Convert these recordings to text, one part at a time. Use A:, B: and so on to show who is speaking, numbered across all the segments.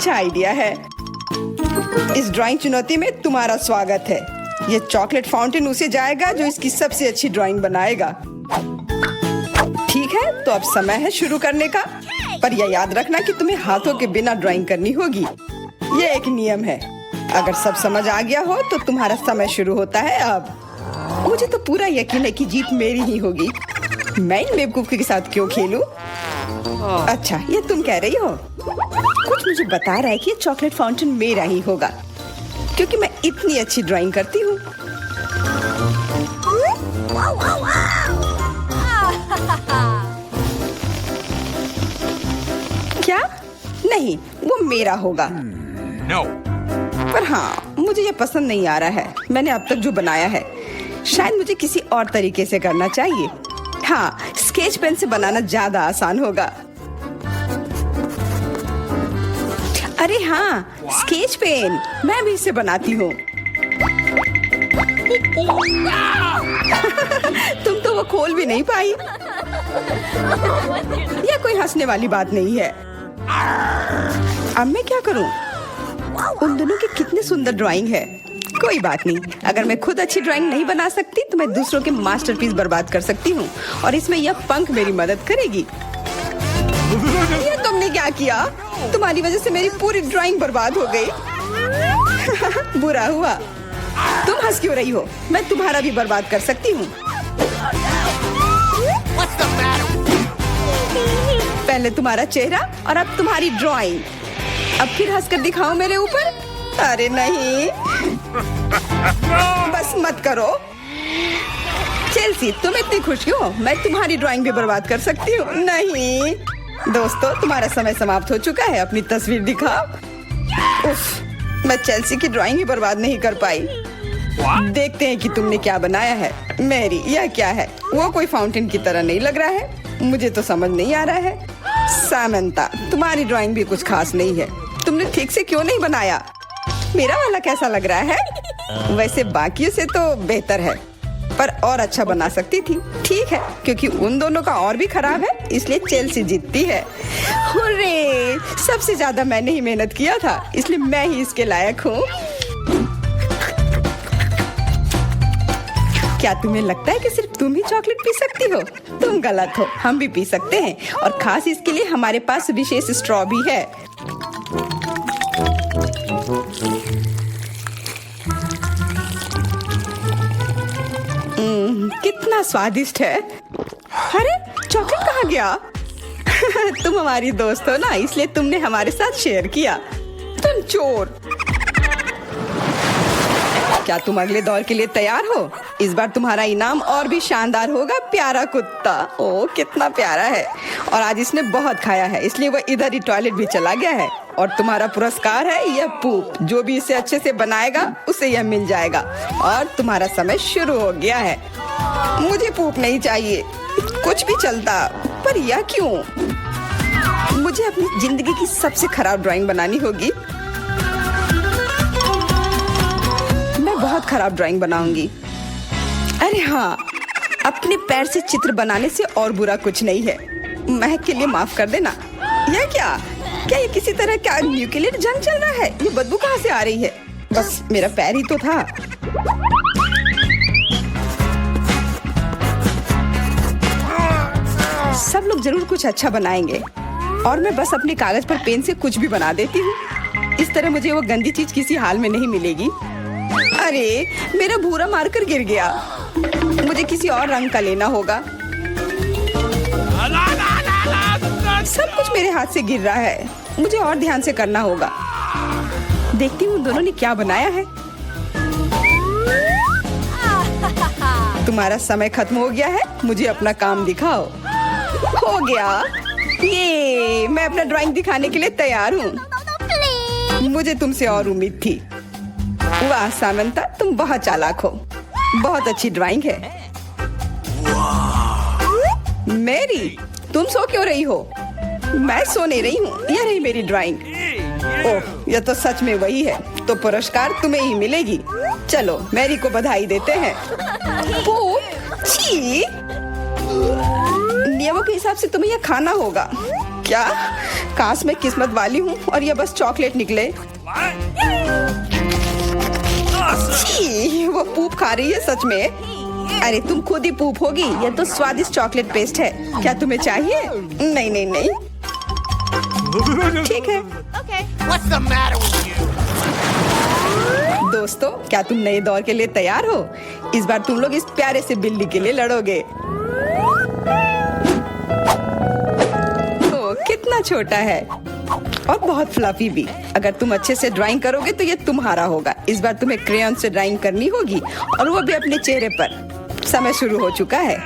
A: अच्छा आइडिया है। इस ड्राइंग चुनौती में तुम्हारा स्वागत है। ये चॉकलेट फाउंटेन उसे जाएगा जो इसकी सबसे अच्छी ड्राइंग बनाएगा। ठीक है, तो अब समय है शुरू करने का। पर यह याद रखना कि तुम्हें हाथों के बिना ड्राइंग करनी होगी। ये एक नियम है। अगर सब समझ आ गया हो तो तुम्हारा समय शुरू होता है अब। मुझे तो पूरा यकीन है कि जीत मेरी ही होगी। मैं इन बेवकूफ के साथ क्यों खेलूं? अच्छा, ये तुम कह रही हो। कुछ मुझे बता रहा है कि ये चॉकलेट फाउंटेन मेरा ही होगा, क्योंकि मैं इतनी अच्छी ड्राइंग करती हूँ। क्या? नहीं, वो मेरा होगा।
B: No.
A: पर हाँ, मुझे ये पसंद नहीं आ रहा है। मैंने अब तक जो बनाया है, शायद मुझे किसी और तरीके से करना चाहिए। हाँ, स्केच पेन से बनाना ज्यादा आसान होगा। अरे हाँ, स्केच पेन, मैं भी इसे बनाती हूँ। तुम तो वो खोल भी नहीं पाई। यह कोई हंसने वाली बात नहीं है। अब मैं क्या करूँ? उन दोनों की कितनी सुंदर ड्राइंग है। कोई बात नहीं, अगर मैं खुद अच्छी ड्राइंग नहीं बना सकती तो मैं दूसरों के मास्टरपीस बर्बाद कर सकती हूँ, और इसमें यह पंख मेरी मदद करेगी। ये तुमने क्या किया? तुम्हारी वजह से मेरी पूरी ड्राइंग बर्बाद हो गई। बुरा हुआ। तुम हंस क्यों रही हो? मैं तुम्हारा भी बर्बाद कर सकती हूँ। पहले तुम्हारा चेहरा और अब तुम्हारी ड्राइंग। अब फिर हंसकर दिखाओ मेरे ऊपर। अरे नहीं, बस मत करो। चेल्सी, तुम इतनी खुश क्यों? मैं तुम्हारी ड्राइंग भी बर्बाद कर सकती हूँ। नहीं दोस्तों, तुम्हारा समय समाप्त हो चुका है। अपनी तस्वीर दिखाओ। उफ, मैं चेल्सी की ड्राइंग ही बर्बाद नहीं कर पाई। देखते हैं कि तुमने क्या बनाया है। मेरी, यह क्या है? वो कोई फाउंटेन की तरह नहीं लग रहा है। मुझे तो समझ नहीं आ रहा है। सामंता, तुम्हारी ड्राइंग भी कुछ खास नहीं है। तुमने ठीक से क्यों नहीं बनाया? मेरा वाला कैसा लग रहा है? वैसे बाकियों से तो बेहतर है, पर और अच्छा बना सकती थी। ठीक है, क्योंकि उन दोनों का और भी खराब है, इसलिए चेल्सी जीतती है। हुर्रे! सबसे ज्यादा मैंने ही मेहनत किया था, इसलिए मैं ही इसके लायक हूँ। क्या तुम्हें लगता है कि सिर्फ तुम ही चॉकलेट पी सकती हो? तुम गलत हो, हम भी पी सकते हैं, और खास इसके लिए हमारे पास विशेष स्ट्रॉ भी है। कितना स्वादिष्ट है। अरे, चॉकलेट कहाँ गया? तुम हमारी दोस्त हो ना, इसलिए तुमने हमारे साथ शेयर किया। तुम चोर। क्या तुम अगले दौर के लिए तैयार हो? इस बार तुम्हारा इनाम और भी शानदार होगा। प्यारा कुत्ता। ओ, कितना प्यारा है। और आज इसने बहुत खाया है, इसलिए वह इधर ही टॉयलेट भी चला गया है। और तुम्हारा पुरस्कार है यह पूप। जो भी इसे अच्छे से बनाएगा उसे यह मिल जाएगा। और तुम्हारा समय शुरू हो गया है। मुझे पूप नहीं चाहिए, कुछ भी चलता, पर यह क्यों? मुझे अपनी जिंदगी की सबसे खराब ड्राइंग बनानी होगी। मैं बहुत खराब ड्राइंग बनाऊंगी। अरे हाँ, अपने पैर से चित्र बनाने से और बुरा कुछ नहीं है। महक के लिए माफ कर देना। यह क्या? क्या ये किसी तरह का न्यूक्लियर जंग चल रहा है? ये बदबू कहाँ से आ रही है? बस मेरा पैर ही तो था। सब लोग जरूर कुछ अच्छा बनाएंगे, और मैं बस अपने कागज पर पेन से कुछ भी बना देती हूँ। इस तरह मुझे वो गंदी चीज किसी हाल में नहीं मिलेगी। अरे, मेरा भूरा मार्कर गिर गया। मुझे किसी और रंग का लेना होगा। सब कुछ मेरे हाथ से गिर रहा है। मुझे और ध्यान से करना होगा। देखती हूँ दोनों ने क्या बनाया है। तुम्हारा समय खत्म हो गया है। मुझे अपना काम दिखाओ। हो गया। ये, मैं अपना ड्राइंग दिखाने के लिए तैयार हूँ। मुझे तुमसे और उम्मीद थी। वाह सामंता, तुम बहुत चालाक हो। बहुत अच्छी ड्राइंग है। मेरी, तुम सो क्यों रही हो? मैं सो नहीं रही हूँ। यह रही मेरी ड्राइंग। ओह, यह तो सच में वही है। तो पुरस्कार तुम्हें ही मिलेगी। चलो, मैरी को बधाई देते हैं। छी! नियमों के हिसाब से तुम्हें यह खाना होगा। क्या? काश मैं किस्मत वाली हूँ और ये बस चॉकलेट निकले। छी, वो पूप खा रही है सच में। अरे तुम खुद ही पूप होगी, ये तो स्वादिष्ट चॉकलेट पेस्ट है। क्या तुम्हें चाहिए? नहीं नहीं नहीं। ठीक है।
B: What's the matter with you?
A: दोस्तों, क्या तुम नए दौर के लिए तैयार हो? इस बार तुम लोग इस प्यारे से बिल्ली के लिए लड़ोगे। ओ, कितना छोटा है और बहुत फ्लफी भी। अगर तुम अच्छे से ड्राइंग करोगे तो ये तुम्हारा होगा। इस बार तुम्हें क्रेयॉन से ड्राइंग करनी होगी और वो भी अपने चेहरे पर। समय शुरू हो चुका है।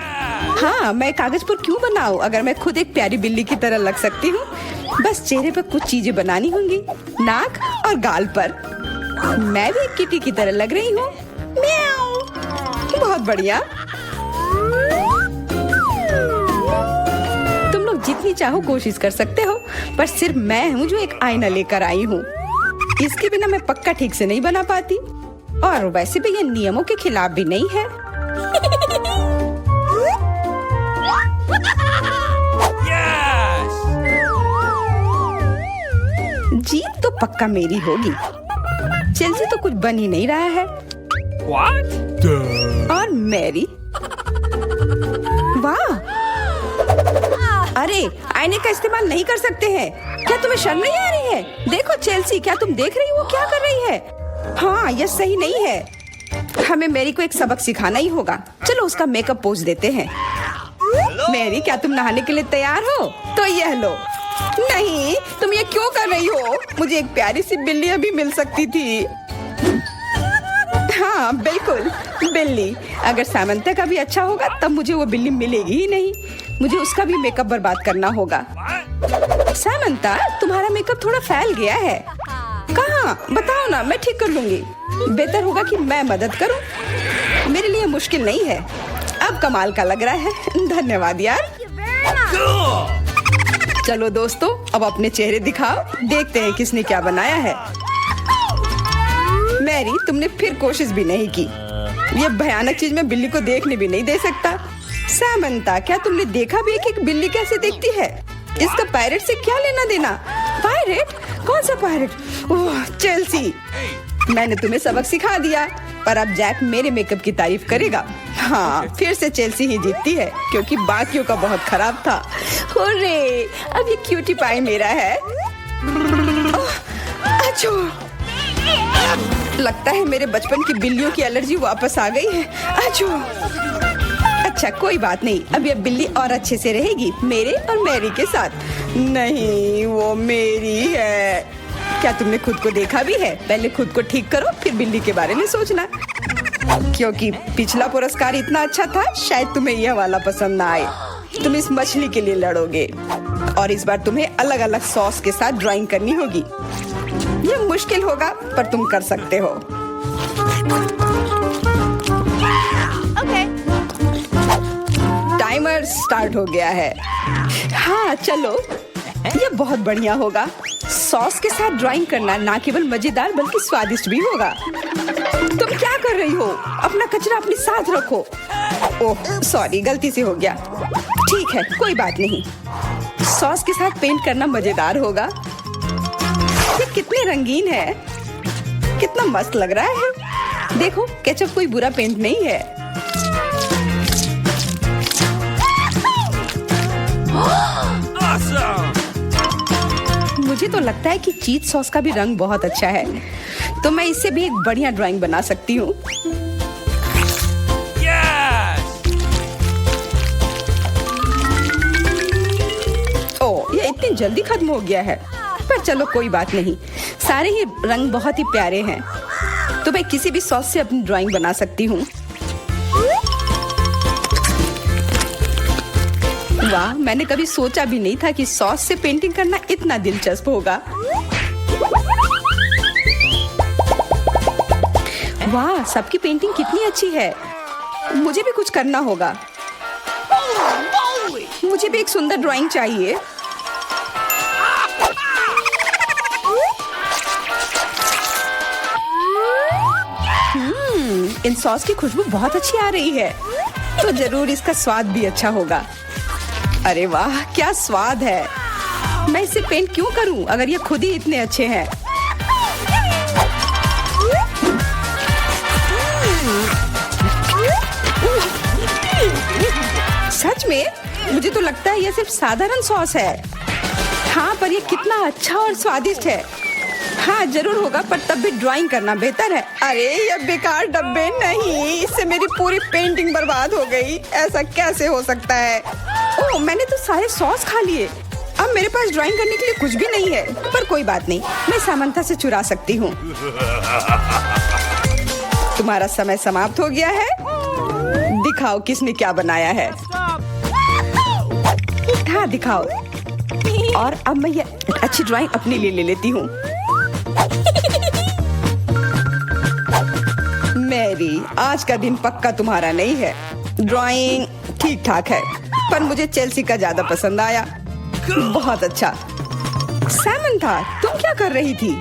A: हाँ, मैं कागज पर क्यों बनाऊं अगर मैं खुद एक प्यारी बिल्ली की तरह लग सकती हूँ। बस चेहरे पर कुछ चीजें बनानी होंगी, नाक और गाल पर। मैं भी एक किटी की तरह लग रही हूँ। म्याऊ। बहुत बढ़िया। तुम लोग जितनी चाहो कोशिश कर सकते हो, पर सिर्फ मैं हूँ जो एक आईना लेकर आई हूँ। इसके बिना मैं पक्का ठीक से नहीं बना पाती, और वैसे भी ये नियमों के खिलाफ भी नहीं है। जीत तो पक्का मेरी होगी। चेल्सी तो कुछ बन ही नहीं रहा है।
B: What?
A: और मैरी, वाह! अरे, आईने का इस्तेमाल नहीं कर सकते हैं। क्या तुम्हें शर्म नहीं आ रही है? देखो चेल्सी, क्या तुम देख रही हो वो क्या कर रही है? हाँ, यह सही नहीं है। हमें मैरी को एक सबक सिखाना ही होगा। चलो उसका मेकअप पोज देते हैं। मैरी, क्या तुम नहाने के लिए तैयार हो? तो यह लो। नहीं, तुम ये क्यों कर रही हो? मुझे एक प्यारी सी बिल्ली अभी मिल सकती थी। हाँ बिल्कुल, बिल्ली। अगर सामंता का भी अच्छा होगा तब मुझे वो बिल्ली मिलेगी ही नहीं। मुझे उसका भी मेकअप बर्बाद करना होगा। सामंता, तुम्हारा मेकअप थोड़ा फैल गया है। कहाँ? बताओ ना, मैं ठीक कर लूंगी। बेहतर होगा कि मैं मदद करूं। मेरे लिए मुश्किल नहीं है। अब कमाल का लग रहा है। धन्यवाद यार। चलो दोस्तों, अब अपने चेहरे दिखाओ। देखते हैं किसने क्या बनाया है। मैरी, तुमने फिर कोशिश भी नहीं की। ये भयानक चीज मैं बिल्ली को देखने भी नहीं दे सकता। सामंता, क्या तुमने देखा भी है कि एक बिल्ली कैसे दिखती है? इसका पायरेट से क्या लेना देना? पायरेट? कौन सा पायरेट? ओह, चेल्सी, मैंने तुम्हें सबक सिखा दिया, पर अब जैक मेरे मेकअप की तारीफ करेगा। हाँ, फिर से चेल्सी ही जीतती है क्योंकि बाकियों का बहुत खराब था। हुर्रे, अब ये क्यूटी पाई मेरा है। अच्छो, लगता है मेरे बचपन की बिल्लियों की एलर्जी वापस आ गई है। अच्छो। अच्छा, कोई बात नहीं। अब ये बिल्ली और अच्छे से रहेगी मेरे और मैरी के साथ। नहीं, वो मेरी है। क्या तुमने खुद को देखा भी है? पहले खुद को ठीक करो, फिर बिल्ली के बारे में सोचना। क्योंकि पिछला पुरस्कार इतना अच्छा था, शायद तुम्हें यह वाला पसंद ना आए। तुम इस मछली के लिए लड़ोगे और इस बार तुम्हें अलग अलग सॉस के साथ ड्राइंग करनी होगी। यह मुश्किल होगा, पर तुम कर सकते हो। टाइमर स्टार्ट हो गया है। हाँ चलो, यह बहुत बढ़िया होगा। सॉस के साथ ड्राइंग करना ना केवल मजेदार बल्कि स्वादिष्ट भी होगा। तुम क्या कर रही हो? अपना कचरा अपने साथ रखो। ओह सॉरी, गलती से हो गया। ठीक है, कोई बात नहीं। सॉस के साथ पेंट करना मजेदार होगा। ये कितने रंगीन है, कितना मस्त लग रहा है। देखो, केचप कोई बुरा पेंट नहीं है। मुझे तो लगता है कि चीज सॉस का भी रंग बहुत अच्छा है, तो मैं इससे भी एक बढ़िया ड्राइंग बना सकती हूँ। ओह, ये इतनी जल्दी खत्म हो गया है। पर चलो कोई बात नहीं, सारे ही रंग बहुत ही प्यारे हैं, तो मैं किसी भी सॉस से अपनी ड्राइंग बना सकती हूँ। वाह, मैंने कभी सोचा भी नहीं था कि सॉस से पेंटिंग करना इतना दिलचस्प होगा। वाह, सबकी पेंटिंग कितनी अच्छी है। मुझे भी कुछ करना होगा। मुझे भी एक सुंदर ड्राइंग चाहिए। इन सॉस की खुशबू बहुत अच्छी आ रही है, तो जरूर इसका स्वाद भी अच्छा होगा। अरे वाह, क्या स्वाद है। मैं इसे पेंट क्यों करूं अगर ये खुद ही इतने अच्छे हैं। सच में मुझे तो लगता है ये सिर्फ साधारण सॉस है। हाँ, पर ये कितना अच्छा और स्वादिष्ट है। हाँ जरूर होगा, पर तब भी ड्राइंग करना बेहतर है। अरे ये बेकार डब्बे, नहीं, इससे मेरी पूरी पेंटिंग बर्बाद हो गई। ऐसा कैसे हो सकता है? ओह, मैंने तो सारे सॉस खा लिए। अब मेरे पास ड्राइंग करने के लिए कुछ भी नहीं है। पर कोई बात नहीं, मैं सामंथा से चुरा सकती हूँ। तुम्हारा समय समाप्त हो गया है। दिखाओ किसने क्या बनाया है। हाँ दिखाओ। और अब मैं ये अच्छी ड्राइंग अपने लिए ले लेती हूँ। मैरी, आज का दिन पक्का तुम्हारा नहीं है। ड्राइंग ठीक ठाक है, पर मुझे चेल्सी का ज्यादा पसंद आया। बहुत अच्छा। सैमंथा, तुम क्या कर रही थी?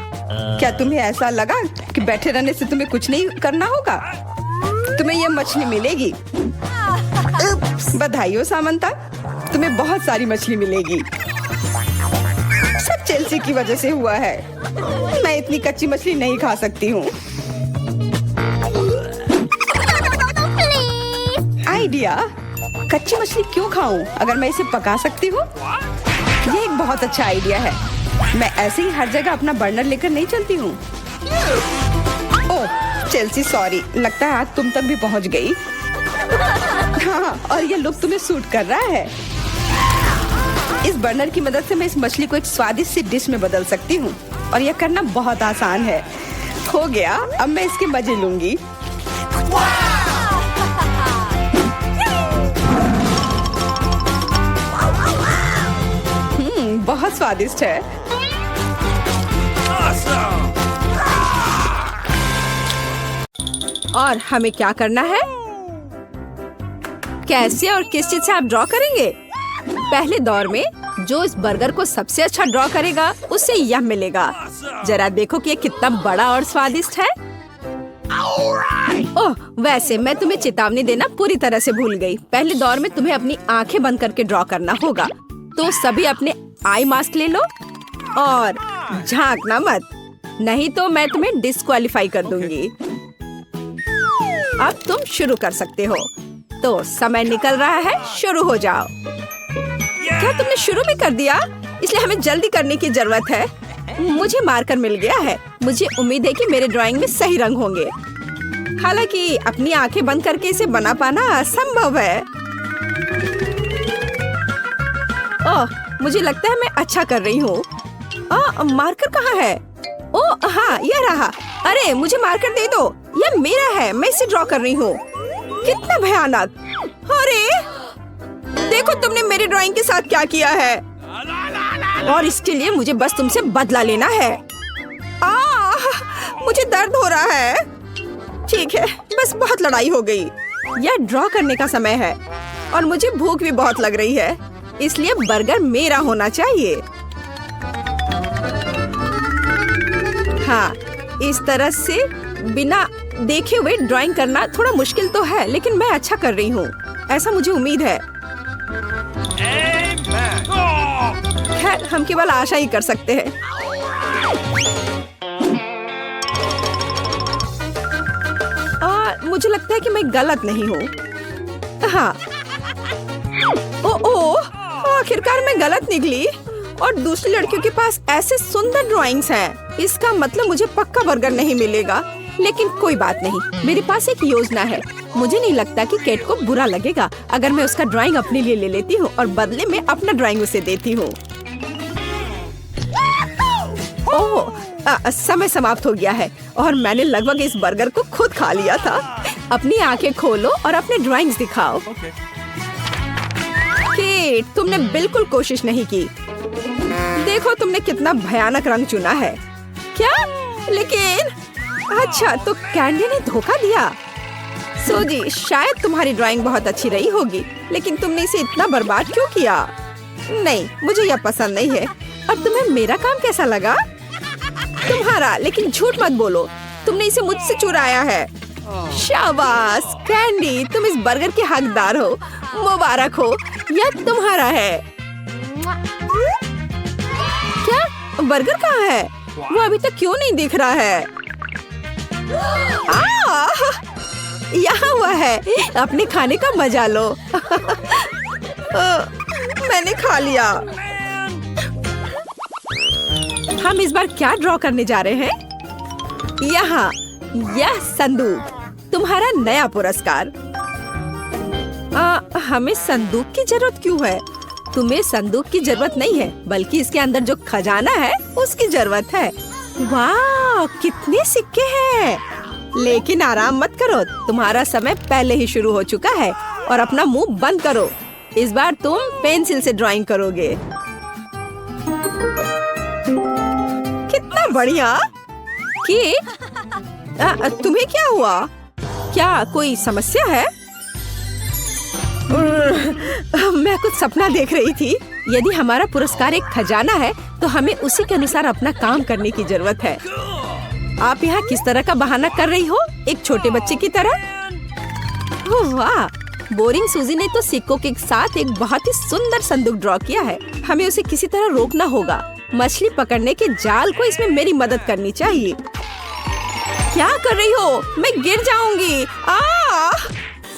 A: क्या तुम्हें ऐसा लगा कि बैठे रहने से तुम्हें कुछ नहीं करना होगा? तुम्हें ये मछली मिलेगी। बधाई हो सामंथा, तुम्हें बहुत सारी मछली मिलेगी। सब चेल्सी की वजह से हुआ है। मैं इतनी कच्ची मछली नहीं खा सकती हूँ। आइडिया, कच्ची मछली क्यों खाऊं अगर मैं इसे पका सकती हूँ? ये एक बहुत अच्छा आइडिया है। मैं ऐसे ही हर जगह अपना बर्नर लेकर नहीं चलती हूँ। ओह चेल्सी, सॉरी, लगता है आज तुम तक भी पहुँच गई। हाँ, और ये लुक तुम्हें सूट कर रहा है। इस बर्नर की मदद से मैं इस मछली को एक स्वादिष्ट सी डिश में बदल सकती हूँ, और यह करना बहुत आसान है। हो गया, अब मैं इसके मजे लूंगी। बहुत स्वादिष्ट है। और हमें क्या करना है? कैसे और किस चीज से आप ड्रॉ करेंगे? पहले दौर में जो इस बर्गर को सबसे अच्छा ड्रॉ करेगा उसे यह मिलेगा। जरा देखो कि ये कितना बड़ा और स्वादिष्ट है। ओह, वैसे मैं तुम्हें चेतावनी देना पूरी तरह से भूल गई। पहले दौर में तुम्हें अपनी आंखें बंद करके ड्रॉ करना होगा। तो सभी अपने आई मास्क ले लो और झांकना मत, नहीं तो मैं तुम्हें डिस्क्वालीफाई कर दूंगी। अब तुम शुरू कर सकते हो। तो समय निकल रहा है, शुरू हो जाओ। क्या तुमने शुरू भी कर दिया? इसलिए हमें जल्दी करने की जरूरत है। मुझे मार्कर मिल गया है। मुझे उम्मीद है कि मेरे ड्राइंग में सही रंग होंगे। हालांकि अपनी आंखें बंद करके इसे बना पाना असंभव है। ओह, मुझे लगता है मैं अच्छा कर रही हूँ। मार्कर कहाँ है? ओह हाँ, यह रहा। अरे मुझे मार्कर दे दो, यह मेरा है, मैं इसे ड्रॉ कर रही हूँ। कितना भयानक! अरे देखो तुमने मेरी ड्राइंग के साथ क्या किया है, और इसके लिए मुझे बस तुमसे बदला लेना है। मुझे दर्द हो रहा है। ठीक है, बस बहुत लड़ाई हो गई। यह ड्रॉ करने का समय है और मुझे भूख भी बहुत लग रही है, इसलिए बर्गर मेरा होना चाहिए। हाँ, इस तरह से बिना देखे हुए ड्राइंग करना थोड़ा मुश्किल तो है, लेकिन मैं अच्छा कर रही हूँ, ऐसा मुझे उम्मीद है। खैर, हम केवल आशा ही कर सकते हैं। मुझे लगता है कि मैं गलत नहीं हूँ। हाँ, आखिरकार मैं गलत निकली और दूसरी लड़कियों के पास ऐसे सुंदर ड्राइंग्स हैं। इसका मतलब मुझे पक्का बर्गर नहीं मिलेगा, लेकिन कोई बात नहीं, मेरे पास एक योजना है। मुझे नहीं लगता कि केट को बुरा लगेगा अगर मैं उसका ड्राइंग अपने लिए ले लेती हूँ और बदले में अपना ड्राइंग उसे देती हूँ। समय समाप्त हो गया है और मैंने लगभग इस बर्गर को खुद खा लिया था। अपनी आंखें खोलो और अपने ड्राइंग्स दिखाओ। केट, तुमने बिल्कुल कोशिश नहीं की। देखो तुमने कितना भयानक रंग चुना है। क्या? लेकिन अच्छा, तो कैंडी ने धोखा दिया। सूजी, शायद तुम्हारी ड्राइंग बहुत अच्छी रही होगी, लेकिन तुमने इसे इतना बर्बाद क्यों किया? नहीं, मुझे यह पसंद नहीं है। और तुम्हें मेरा काम कैसा लगा? तुम्हारा, लेकिन झूठ मत बोलो, तुमने इसे मुझसे चुराया है। शाबाश कैंडी, तुम इस बर्गर के हकदार हो। मुबारक हो, यह तुम्हारा है। बर्गर कहाँ है? वो अभी तक क्यों नहीं दिख रहा है? यहाँ हुआ है। अपने खाने का मजा लो। मैंने खा लिया। हम इस बार क्या ड्रॉ करने जा रहे हैं? यहाँ यह संदूक, तुम्हारा नया पुरस्कार। हमें संदूक की जरूरत क्यों है? तुम्हें संदूक की जरूरत नहीं है, बल्कि इसके अंदर जो खजाना है उसकी जरूरत है। वाह, कितने सिक्के हैं! लेकिन आराम मत करो, तुम्हारा समय पहले ही शुरू हो चुका है। और अपना मुंह बंद करो। इस बार तुम पेंसिल से ड्राइंग करोगे। कितना बढ़िया! केट, तुम्हें क्या हुआ? क्या कोई समस्या है? मैं कुछ सपना देख रही थी। यदि हमारा पुरस्कार एक खजाना है तो हमें उसी के अनुसार अपना काम करने की जरूरत है। आप यहाँ किस तरह का बहाना कर रही हो? एक छोटे बच्चे की तरह। ओह वाह, बोरिंग सूजी ने तो सिक्कों के साथ एक बहुत ही सुंदर संदूक ड्रॉ किया है। हमें उसे किसी तरह रोकना होगा। मछली पकड़ने के जाल को इसमें मेरी मदद करनी चाहिए। क्या कर रही हो? मैं गिर जाऊंगी।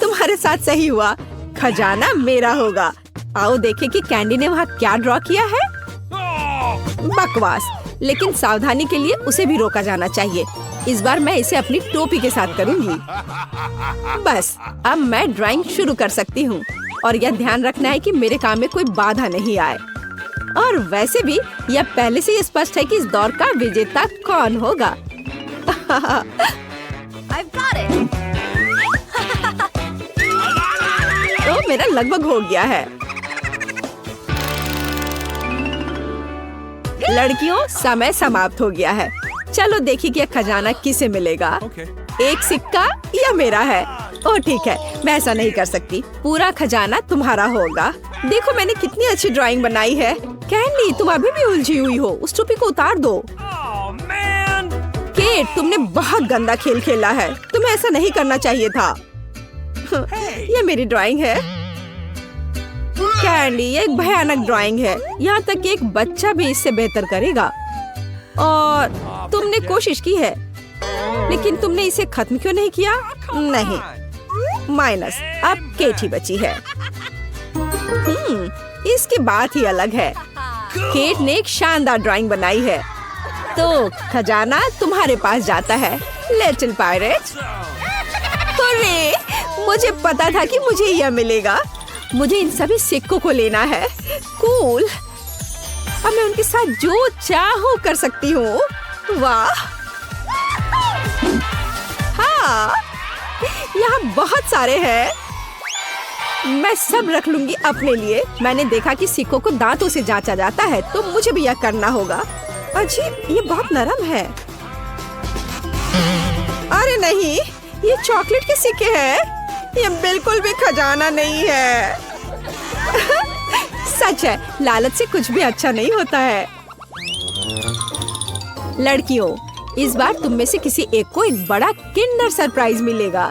A: तुम्हारे साथ सही हुआ, खजाना मेरा होगा। आओ देखें कि कैंडी ने वहाँ क्या ड्रॉ किया है। बकवास, लेकिन सावधानी के लिए उसे भी रोका जाना चाहिए। इस बार मैं इसे अपनी टोपी के साथ करूंगी। बस, अब मैं ड्राइंग शुरू कर सकती हूँ। और यह ध्यान रखना है कि मेरे काम में कोई बाधा नहीं आए। और वैसे भी यह पहले से ही स्पष्ट है कि इस दौर का विजेता कौन होगा। I've got it. तो मेरा लगभग हो गया है। लड़कियों, समय समाप्त हो गया है। चलो देखिए कि खजाना किसे मिलेगा। एक सिक्का या मेरा है? ओह ठीक है, मैं ऐसा नहीं कर सकती। पूरा खजाना तुम्हारा होगा। देखो मैंने कितनी अच्छी ड्राइंग बनाई है। कैंडी, तुम अभी भी उलझी हुई हो। उस टोपी को उतार दो। केट, तुमने बहुत गंदा खेल खेला है। तुम्हें ऐसा नहीं करना चाहिए था। ये मेरी ड्राइंग है। कैंडी, ये एक भयानक ड्राइंग है। यहाँ तक कि एक बच्चा भी इससे बेहतर करेगा। और तुमने कोशिश की है, लेकिन तुमने इसे खत्म क्यों नहीं किया? नहीं, माइनस। अब केट ही बची है। इसकी बात ही अलग है। केट ने एक शानदार ड्राइंग बनाई है। तो खजाना तुम्हारे पास जाता है, लिटिल पायरेट। अरे, मुझे पता था कि मुझे यह मिलेगा। मुझे इन सभी सिक्कों को लेना है। कूल। अब मैं उनके साथ जो चाहूँ कर सकती हूँ। वाह, हाँ, यहाँ बहुत सारे हैं। मैं सब रख लूंगी अपने लिए। मैंने देखा कि सिक्कों को दांतों से जांचा जाता है, तो मुझे भी यह करना होगा। अजीब, ये बहुत नरम है। अरे नहीं, ये चॉकलेट के सिक्के हैं। ये बिल्कुल भी खजाना नहीं है। सच है, लालच से कुछ भी अच्छा नहीं होता है। लड़कियों, इस बार तुम में से किसी एक को एक बड़ा किंडर सरप्राइज मिलेगा।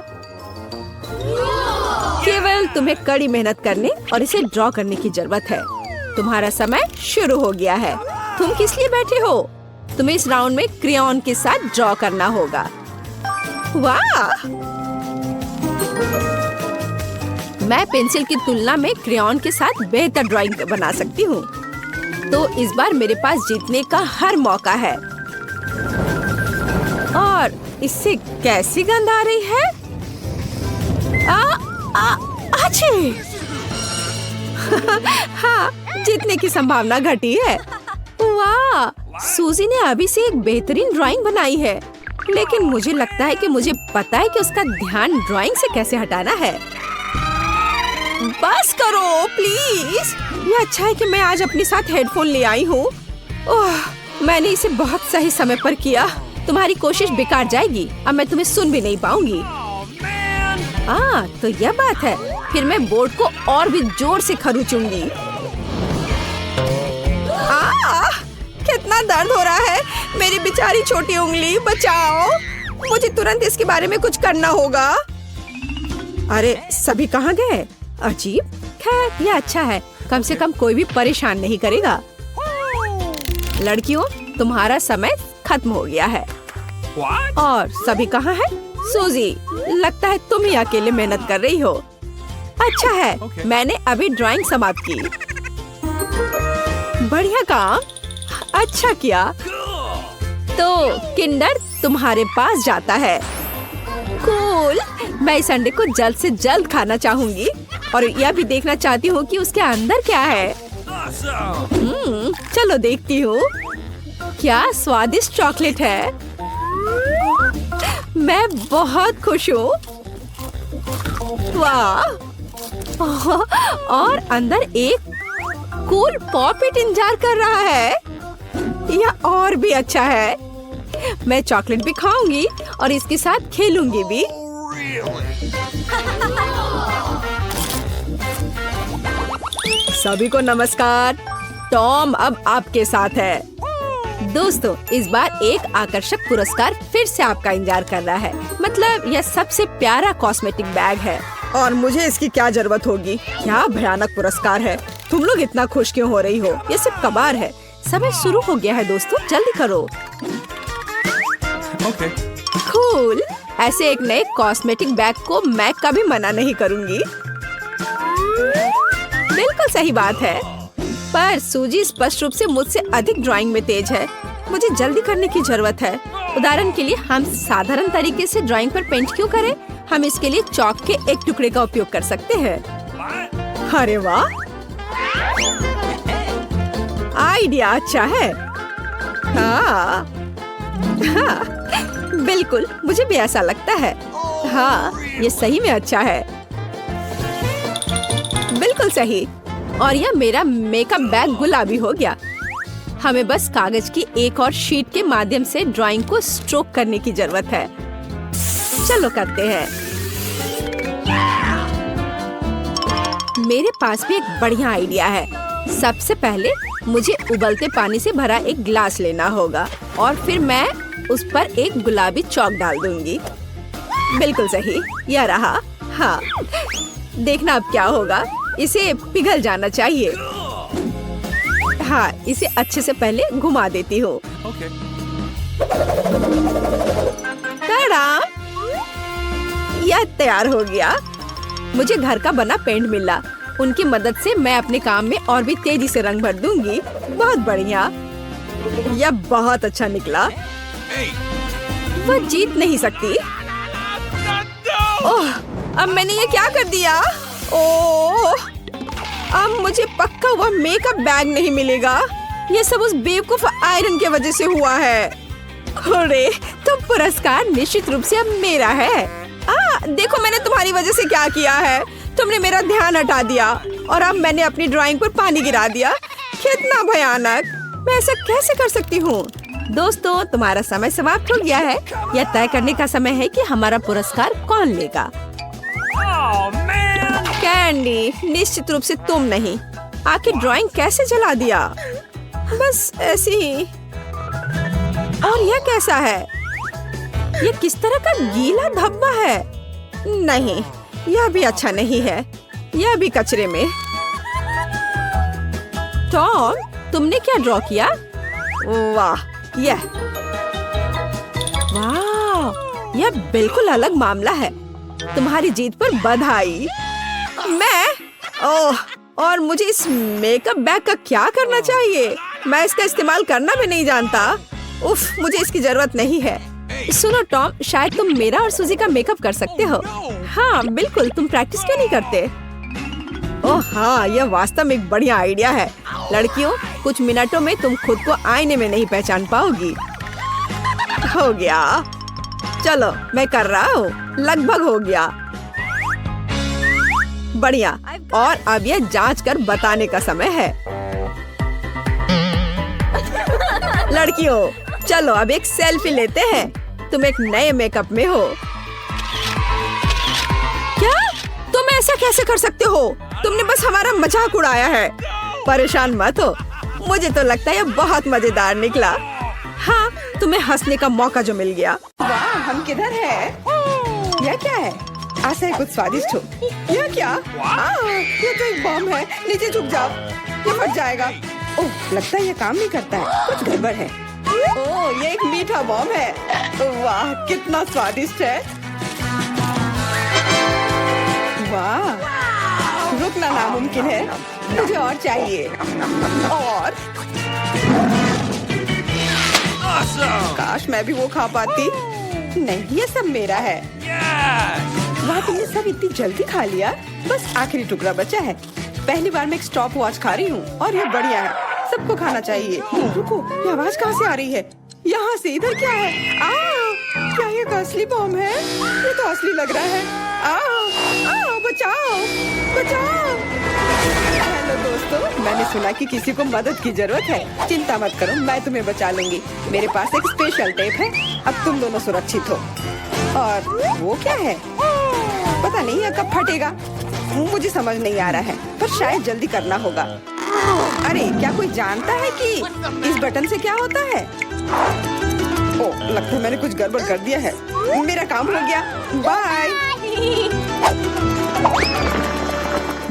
A: केवल तुम्हें कड़ी मेहनत करने और इसे ड्रॉ करने की जरूरत है। तुम्हारा समय शुरू हो गया है। तुम किस लिए बैठे हो? तुम्हें इस राउंड में क्रेयॉन के साथ ड्रॉ करना होगा। वाह! मैं पेंसिल की तुलना में क्रेयॉन के साथ बेहतर ड्राइंग बना सकती हूँ। तो इस बार मेरे पास जीतने का हर मौका है। और इससे कैसी गंध आ रही है? अच्छी। हाँ, जीतने की संभावना घटी है। वाह! सूजी ने अभी से एक बेहतरीन ड्राइंग बनाई है, लेकिन मुझे लगता है कि मुझे पता है कि उसका ध्यान ड्राइंग से कैसे हटाना है। बस करो प्लीज। ये अच्छा है कि मैं आज अपने साथ हेडफोन ले आई हूँ। ओह, मैंने इसे बहुत सही समय पर किया। तुम्हारी कोशिश बेकार जाएगी। अब मैं तुम्हें सुन भी नहीं पाऊंगी। तो यह बात है। फिर मैं बोर्ड को और भी जोर से खरोचूंगी। कितना दर्द हो रहा है। मेरी बेचारी छोटी उंगली, बचाओ। मुझे तुरंत इसके बारे में कुछ करना होगा। अरे, सभी कहाँ गए? अजीब। खैर, यह अच्छा है। कम से कम कोई भी परेशान नहीं करेगा।
C: लड़कियों, तुम्हारा समय खत्म हो गया है।
B: What?
C: और सभी कहाँ है? सूजी, लगता है तुम ही अकेले मेहनत कर रही हो। अच्छा है,
B: Okay.
C: मैंने अभी ड्राइंग समाप्त की। बढ़िया काम, अच्छा किया। तो किंडर तुम्हारे पास जाता है। कूल, मैं इस अंडे को जल्द से जल्द खाना चाहूंगी और यह भी देखना चाहती हूँ कि उसके अंदर क्या है।
B: Awesome.
C: चलो देखती हूँ। क्या स्वादिष्ट चॉकलेट है। मैं बहुत खुश हूँ। वाह! और अंदर एक कूल पॉपिट इंतजार कर रहा है। यह और भी अच्छा है। मैं चॉकलेट भी खाऊंगी और इसके साथ खेलूंगी भी।
B: Really?
C: सभी को नमस्कार। टॉम अब आपके साथ है। दोस्तों, इस बार एक आकर्षक पुरस्कार फिर से आपका इंतजार कर रहा है। मतलब यह सबसे प्यारा कॉस्मेटिक बैग है और मुझे इसकी क्या जरूरत होगी। क्या भयानक पुरस्कार है। तुम लोग इतना खुश क्यों हो रही हो? ये सिर्फ कबार है। समय शुरू हो गया है दोस्तों, जल्दी करो।
B: Okay.
C: कूल, ऐसे एक नए कॉस्मेटिक बैग को मैं कभी मना नहीं करूंगी। बिल्कुल सही बात है, पर सूजी स्पष्ट रूप से मुझसे अधिक ड्राइंग में तेज है। मुझे जल्दी करने की जरूरत है। उदाहरण के लिए हम साधारण तरीके से ड्राइंग पर पेंट क्यों करें? हम इसके लिए चॉक के एक टुकड़े का उपयोग कर सकते हैं।
B: What?
C: अरे वाह, आइडिया अच्छा है। हाँ, बिल्कुल, मुझे भी ऐसा लगता है। हाँ, ये सही में अच्छा है। बिल्कुल सही। और यह मेरा मेकअप बैग गुलाबी हो गया। हमें बस कागज की एक और शीट के माध्यम से ड्राइंग को स्ट्रोक करने की जरूरत है। चलो करते हैं। मेरे पास भी एक बढ़िया आइडिया है। सबसे पहले मुझे उबलते पानी से भरा एक ग्लास लेना होगा और फिर मैं उस पर एक गुलाबी चॉक डाल दूंगी। बिल्कुल सही, यह रहा। हाँ, देखना अब क्या होगा। इसे पिघल जाना चाहिए। हाँ, इसे अच्छे से पहले घुमा देती हूँ।
B: Okay.
C: ताड़ा! यह तैयार हो गया। मुझे घर का बना पेंट मिला। उनकी मदद से मैं अपने काम में और भी तेजी से रंग भर दूंगी। बहुत बढ़िया। यह बहुत अच्छा निकला।
B: Hey.
C: वह जीत नहीं सकती। ओह, अब मैंने ये क्या कर दिया? ओह, अब मुझे पक्का वह मेकअप बैग नहीं मिलेगा। ये सब उस बेवकूफ आयरन की वजह से हुआ है। अरे, तो पुरस्कार निश्चित रूप से अब मेरा है। देखो मैंने तुम्हारी वजह से क्या किया है। तुमने मेरा ध्यान हटा दिया और अब मैंने अपनी ड्राइंग पर पानी गिरा दिया। कितना भयानक। मैं ऐसा कैसे कर सकती हूँ? दोस्तों, तुम्हारा समय समाप्त हो गया है। यह तय करने का समय है कि हमारा पुरस्कार कौन लेगा।
B: Oh man.
C: कैंडी, निश्चित रूप से तुम नहीं। आखिर ड्राइंग कैसे जला दिया? बस ऐसे ही। और यह कैसा है? यह किस तरह का गीला धब्बा है? नहीं, यह भी अच्छा नहीं है। यह भी कचरे में। टॉम, तुमने क्या ड्रॉ किया? वाह, यह वाह, यह बिल्कुल अलग मामला है। तुम्हारी जीत पर बधाई। मैं? ओह, और मुझे इस मेकअप बैग का क्या करना चाहिए? मैं इसका इस्तेमाल करना भी नहीं जानता। उफ, मुझे इसकी जरूरत नहीं है। सुनो टॉम, शायद तुम मेरा और सूजी का मेकअप कर सकते हो। हाँ बिल्कुल, तुम प्रैक्टिस क्यों नहीं करते? ओह हाँ, यह वास्तव में एक बढ़िया आइडिया है। लड़कियों, कुछ मिनटों में तुम खुद को आईने में नहीं पहचान पाओगी। हो गया। चलो, मैं कर रहा हूँ। लगभग हो गया। बढ़िया। और अब यह जांच कर बताने का समय है। लड़कियों, चलो अब एक सेल्फी लेते हैं। तुम एक नए मेकअप में हो। क्या? तुम ऐसा कैसे कर सकते हो? तुमने बस हमारा मजाक उड़ाया है। परेशान मत हो, मुझे तो लगता है यह बहुत मजेदार निकला। हाँ, तुम्हें हंसने का मौका जो मिल गया।
A: वाह, हम किधर हैं? यह क्या है? आशा है कुछ स्वादिष्ट हो। यह क्या? ये तो एक बम है। नीचे झुक जाओ, ये फट जाएगा। ओह, लगता है ये काम नहीं करता है, कुछ गड़बड़ है। ओह, ये एक मीठा बॉम्ब है। वाह, कितना स्वादिष्ट है। वाह, रुकना नामुमकिन है। मुझे और चाहिए। और
B: Awesome!
A: काश मैं भी वो खा पाती। नहीं, ये सब मेरा है।
B: Yes!
A: वाह, तुमने सब इतनी जल्दी खा लिया। बस आखिरी टुकड़ा बचा है। पहली बार मैं एक स्टॉप वॉच खा रही हूँ और ये बढ़िया है। सबको खाना चाहिए। रुको, ये आवाज कहाँ से आ रही है? यहाँ से। इधर क्या है? क्या ये असली बॉम्ब है? ये तो असली लग रहा है। बचाओ, बचाओ। हेलो दोस्तों, मैंने सुना कि किसी को मदद की जरूरत है। चिंता मत करो, मैं तुम्हें बचा लूंगी। मेरे पास एक स्पेशल टेप है। अब तुम दोनों सुरक्षित हो। और वो क्या है? पता नहीं ये कब फटेगा। मुझे समझ नहीं आ रहा है, पर शायद जल्दी करना होगा। अरे, क्या कोई जानता है कि इस बटन से क्या होता है? ओह, लगता है मैंने कुछ गड़बड़ कर दिया है। मेरा काम हो गया। बाय।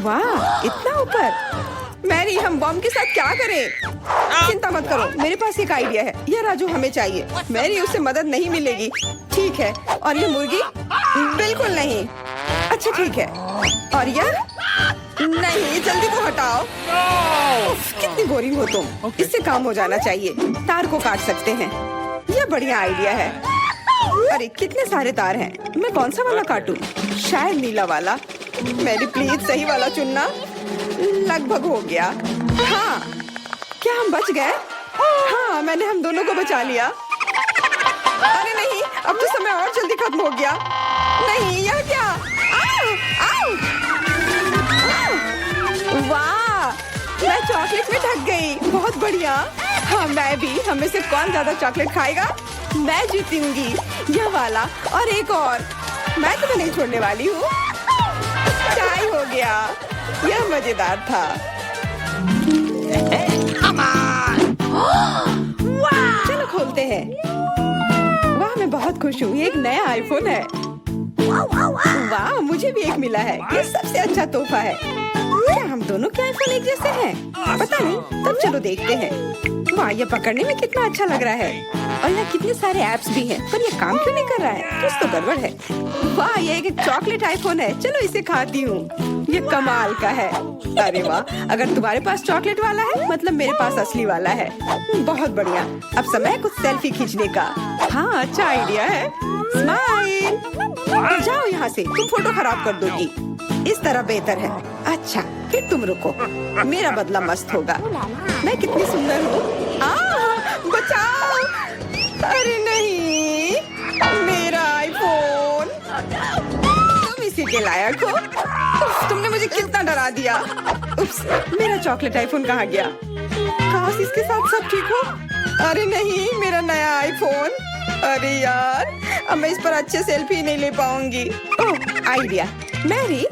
A: वाह, इतना ऊपर। मैरी, हम बॉम्ब के साथ क्या करें? चिंता मत करो, मेरे पास एक आइडिया है। यह राजू हमें चाहिए। मैरी, उससे मदद नहीं मिलेगी। ठीक है। और ये मुर्गी? बिल्कुल नहीं। अच्छा, ठीक है। और यह? नहीं, जल्दी को हटाओ। उफ, कितनी बोरिंग हो तुम। इससे काम हो जाना चाहिए। तार को काट सकते हैं। यह बढ़िया आइडिया है। अरे, कितने सारे तार हैं। मैं कौन सा वाला काटूं? शायद नीला वाला। मेरी प्लीज सही वाला चुनना। लगभग हो गया। हाँ, क्या हम बच गए? हाँ, मैंने हम दोनों को बचा लिया। अरे नहीं, अब तो समय और जल्दी खत्म हो गया। नहीं, यह क्या? आओ! वाह, मैं चॉकलेट में ढक गई। बहुत बढ़िया। हाँ, मैं भी। हमें से कौन ज्यादा चॉकलेट खाएगा? मैं जीतूंगी। यह वाला और एक और। मैं तुम्हें नहीं छोड़ने वाली हूँ। चाय हो गया। यह मजेदार था। चलो खोलते हैं। वाह, मैं बहुत खुश हूँ। ये एक नया आईफोन है। वाह, मुझे भी एक मिला है। ये सबसे अच्छा तोहफा है। क्या हम दोनों के आईफोन एक जैसे हैं? पता नहीं, तब चलो देखते हैं। वाह, ये पकड़ने में कितना अच्छा लग रहा है। और यहाँ कितने सारे ऐप्स भी हैं, पर ये काम क्यों नहीं कर रहा है? कुछ तो गड़बड़ है। वाह, ये एक चॉकलेट आईफोन है। चलो इसे खाती हूँ। ये कमाल का है। अरे वाह, अगर तुम्हारे पास चॉकलेट वाला है, मतलब मेरे पास असली वाला है। बहुत बढ़िया। अब समय है कुछ सेल्फी खींचने का। हाँ, अच्छा आइडिया है। स्माइल। जाओ यहाँ से, तुम फोटो खराब कर दोगी। इस तरह बेहतर है। अच्छा, फिर तुम रुको। मेरा बदला मस्त होगा। मैं कितनी सुंदर हूँ। बचाओ। अरे नहीं, मेरा आईफोन। तुम इसी के लायक हो। उफ, तुमने मुझे कितना डरा दिया। उप्स, मेरा चॉकलेट आईफोन कहाँ गया? काश इसके साथ सब ठीक हो। अरे नहीं, मेरा नया आईफोन। अरे यार, अब मैं इस पर अच्छे सेल्फी नहीं ले पाऊंगी। ओह, आइडिया। मैरी,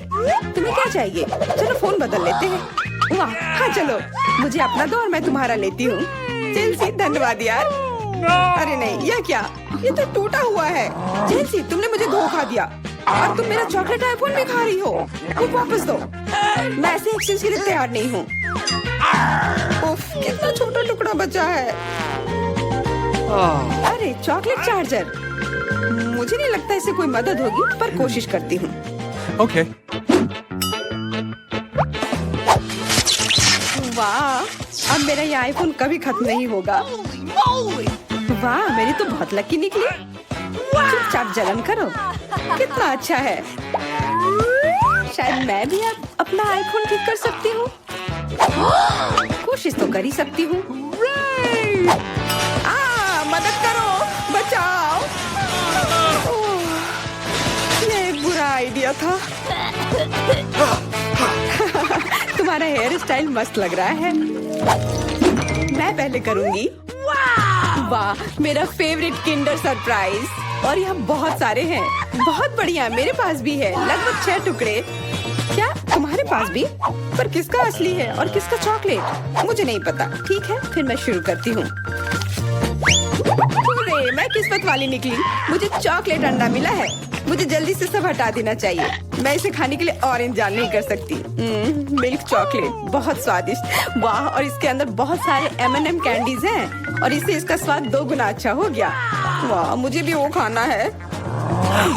A: तुम्हें क्या चाहिए? चलो फोन बदल लेते हैं। वाह, हाँ चलो। मुझे अपना दो और मैं तुम्हारा लेती हूँ। जेलसी, धन्यवाद यार। अरे नहीं, यह क्या? ये तो टूटा हुआ है। जेलसी, तुमने मुझे धोखा दिया और तुम मेरा चॉकलेट आईफोन भी खा रही हो। वो वापस दो। मैं ऐसे एक्सचेंज के लिए तैयार नहीं हूँ। उफ, कितना छोटा टुकड़ा बचा है। अरे, चॉकलेट चार्जर। मुझे नहीं लगता इसे कोई मदद होगी, पर कोशिश करती हूँ।
B: Okay.
A: वाह, अब मेरा ये आईफोन कभी खत्म नहीं होगा। वाह, मेरी तो बहुत लकी निकली। चुपचाप जलन करो। कितना अच्छा है। शायद मैं भी अब अपना आईफोन ठीक कर सकती हूँ। कोशिश तो कर ही सकती हूँ। मदद करो, बचाओ। ये एक बुरा आइडिया था। तुम्हारा हेयर स्टाइल मस्त लग रहा है। मैं पहले करूंगी। वाह, मेरा फेवरेट किंडर सरप्राइज। और यहाँ बहुत सारे हैं। बहुत बढ़िया, मेरे पास भी है। लगभग 6 टुकड़े। क्या तुम्हारे पास भी? पर किसका असली है और किसका चॉकलेट? मुझे नहीं पता। ठीक है, फिर मैं शुरू करती हूँ। मैं किस्मत वाली निकली। मुझे चॉकलेट अंडा मिला है। मुझे जल्दी से सब हटा देना चाहिए। मैं इसे खाने के लिए और इंतजार नहीं कर सकती। मिल्क चॉकलेट बहुत स्वादिष्ट, वाह। और इसके अंदर बहुत सारे M&M कैंडीज हैं और इससे इसका स्वाद 2 गुना अच्छा हो गया। वाह, मुझे भी वो खाना है।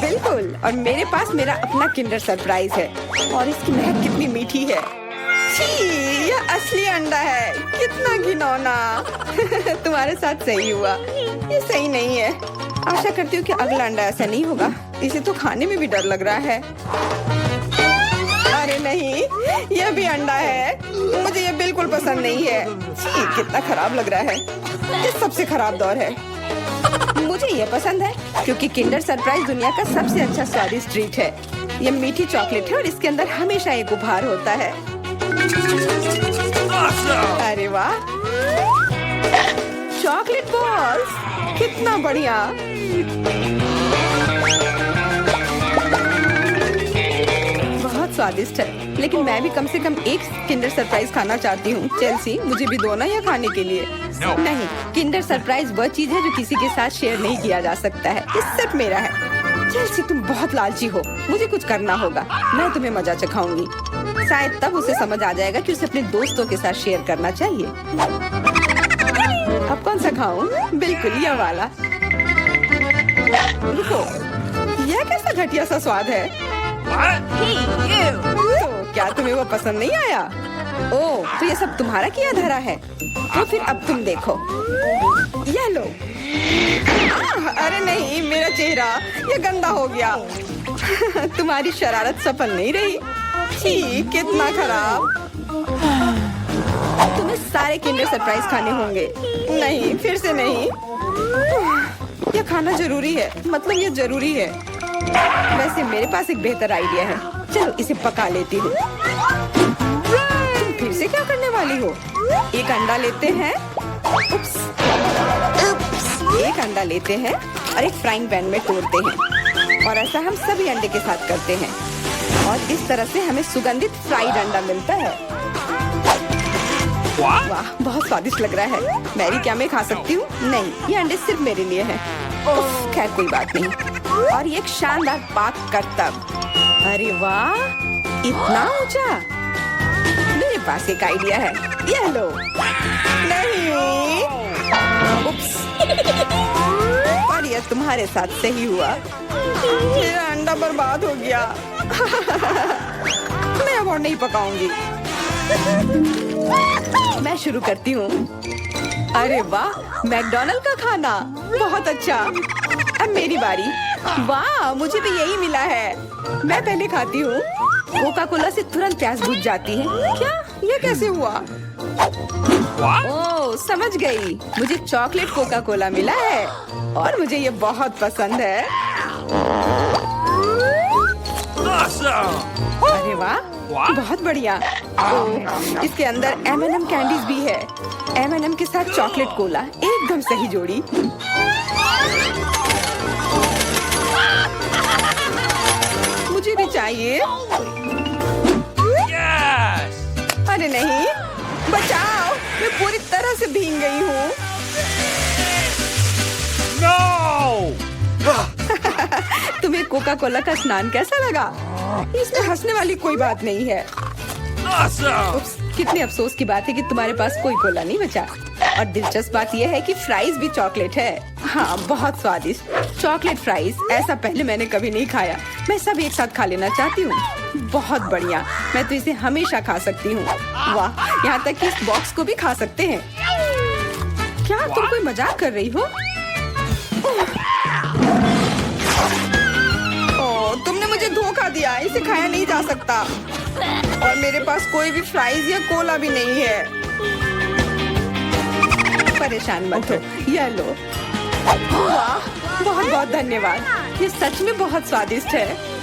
A: बिल्कुल, और मेरे पास मेरा अपना किंडर सरप्राइज है और इसकी महक कितनी मीठी है। छी, यह असली अंडा है, कितना घिनौना। तुम्हारे साथ सही हुआ, ये सही नहीं है। आशा करती हूँ कि अगला अंडा ऐसा नहीं होगा। इसे तो खाने में भी डर लग रहा है। अरे नहीं, यह भी अंडा है। मुझे यह बिल्कुल पसंद नहीं है। छी, कितना खराब लग रहा है। ये सबसे खराब दौर है। मुझे यह पसंद है क्योंकि किंडर सरप्राइज दुनिया का सबसे अच्छा स्वादिष्ट ट्रीट है। यह मीठी चॉकलेट है और इसके अंदर हमेशा एक उपहार होता है।
B: Awesome!
A: अरे वाह, चॉकलेट बॉल्स, कितना बढ़िया। बहुत स्वादिष्ट है, लेकिन मैं भी कम से कम एक किंडर सरप्राइज खाना चाहती हूँ। चेल्सी, मुझे भी दो ना यह खाने के लिए।
B: No.
A: नहीं, किंडर सरप्राइज वह चीज है जो किसी के साथ शेयर नहीं किया जा सकता है। ये सिर्फ मेरा है। चेल्सी, तुम बहुत लालची हो। मुझे कुछ करना होगा। मैं तुम्हें मजा चखाऊंगी। शायद तब उसे समझ आ जाएगा कि उसे अपने दोस्तों के साथ शेयर करना चाहिए। अब कौन सा खाऊं? बिल्कुल यह वाला। रुको, यह कैसा घटिया सा स्वाद है।
B: What?
A: तो क्या तुम्हें वो पसंद नहीं आया? ओह, तो ये सब तुम्हारा किया धरा है। तो फिर अब तुम देखो, यह लो। अरे नहीं, मेरा चेहरा ये गंदा हो गया। तुम्हारी शरारत सफल नहीं रही। छी, कितना खराब। तुम्हें सारे किंडर सरप्राइज खाने होंगे। नहीं, फिर से नहीं। यह खाना जरूरी है, मतलब यह जरूरी है। वैसे मेरे पास एक बेहतर आइडिया है। चलो इसे पका लेती हूँ। तुम फिर से क्या करने वाली हो? एक अंडा लेते हैं। उप्स, एक अंडा लेते हैं और एक फ्राइंग पैन में तोड़ते हैं और ऐसा हम सभी अंडे के साथ करते हैं और इस तरह से हमें सुगंधित फ्राइड अंडा मिलता है।
B: What?
A: वाह, बहुत स्वादिष्ट लग रहा है। मैरी, क्या मैं खा सकती हूँ? नहीं, ये अंडे सिर्फ मेरे लिए हैं। उफ, खैर कोई बात नहीं। और ये एक शानदार पाक करतब। अरे वाह, इतना ऊंचा। मेरे पास एक आइडिया है। ये लो। नहीं, उप्स। पर यह तुम्हारे साथ सही हुआ। मेरा अंडा बर्बाद हो गया। मैं अब और नहीं पकाऊंगी। मैं शुरू करती हूँ। अरे वाह, मैकडॉनल्ड का खाना, बहुत अच्छा। अब मेरी बारी। वाह, मुझे भी यही मिला है। मैं पहले खाती हूँ। कोका कोला से तुरंत प्यास बुझ जाती है। क्या? ये कैसे हुआ?
B: What?
A: ओह, समझ गई। मुझे चॉकलेट कोका कोला मिला है और मुझे ये बहुत पसंद है।
B: Awesome!
A: अरे वाह,
B: वाह।
A: बहुत बढ़िया। ओह, इसके अंदर M&M कैंडीज भी है। M&M के साथ चॉकलेट कोला, एकदम सही जोड़ी। मुझे भी चाहिए।
B: Yes!
A: अरे नहीं, बचाओ, मैं पूरी तरह से भीग गई हूँ।
B: No!
A: तुम्हें कोका कोला का स्नान कैसा लगा? इसमें हंसने वाली कोई बात नहीं है।
B: Awesome!
A: उप्स, कितने अफसोस की बात है कि तुम्हारे पास कोई कोला नहीं बचा। और दिलचस्प बात यह है कि फ्राइज भी चॉकलेट है। हाँ, बहुत स्वादिष्ट चॉकलेट फ्राइज। ऐसा पहले मैंने कभी नहीं खाया। मैं सब एक साथ खा लेना चाहती हूँ। बहुत बढ़िया, मैं तो इसे हमेशा खा सकती हूँ। वाह, यहाँ तक कि इस बॉक्स को भी खा सकते हैं। क्या तुम कोई मजाक कर रही हो? ओह, तुमने मुझे धोखा दिया। इसे खाया नहीं जा सकता और मेरे पास कोई भी फ्राइज या कोला भी नहीं है। परेशान मत हो, यह लो। वाह, बहुत बहुत धन्यवाद। ये सच में बहुत स्वादिष्ट है।